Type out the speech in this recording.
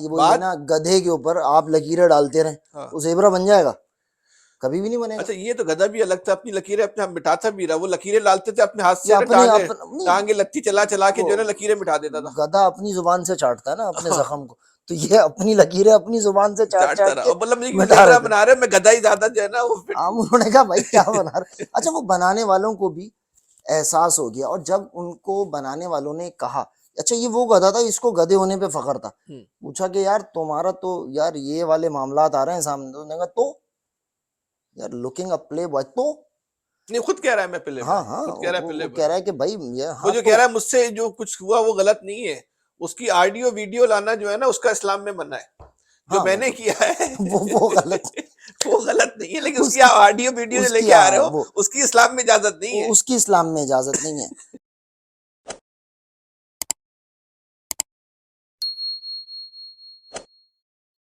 ये बोलिए ना, गधे के ऊपर आप लकीरें डालते रहे, हाँ। वो ज़ेब्रा बन जाएगा? कभी भी नहीं बनेगा। अच्छा, ये तो गधा भी अलग था, अपनी लकीरें अपने आप मिटाता भी रहा। वो लकीरें डालते थे अपने हाथ ये से ना, टांगे नहीं, टांगे लत्ती चला चला के वो जो है ना लकीरें मिटा देता था। गधा अपनी जुबान से चाटता है ना अपने हाँ, जख्म को, तो ये अपनी लकीरें अपनी जुबान से चाट चाटता चाट रहा के और मतलब मुझे क्यों मिटा ज़ेबरा रहे थे। बना रहे हैं, मैं गधा ही ज़्यादा जो है ना वो फिट हूँ। उन्होंने कहा भाई क्या बना रहे। अच्छा, वो बनाने वालों को भी एहसास हो गया, और जब उनको बनाने वालों ने कहा, अच्छा ये वो गधा था, इसको गधे होने पे फख्र था, पूछा कि यार तुम्हारा तो यार ये वाले मामलात आ रहे हैं सामने, तो उन्होंने कहा तो यार लुकिंग अ प्ले बॉय, तो नहीं, खुद कह रहा है मैं प्ले बॉय, हाँ हाँ, खुद कह रहा है प्ले वो बॉय। कह रहा है कि भाई ये वो हाँ जो कह तो रहा है मुझसे जो कुछ हुआ वो गलत नहीं है, उसकी ऑडियो वीडियो लाना जो है ना उसका इस्लाम में मना है। जो हाँ मैंने किया है वो गलत, वो गलत नहीं है, लेकिन उसकी उसकी ऑडियो वीडियो जो उसकी लेके आ रहे हो वो उसकी इस्लाम में इजाजत नहीं है। उसकी इस्लाम में इजाजत नहीं है।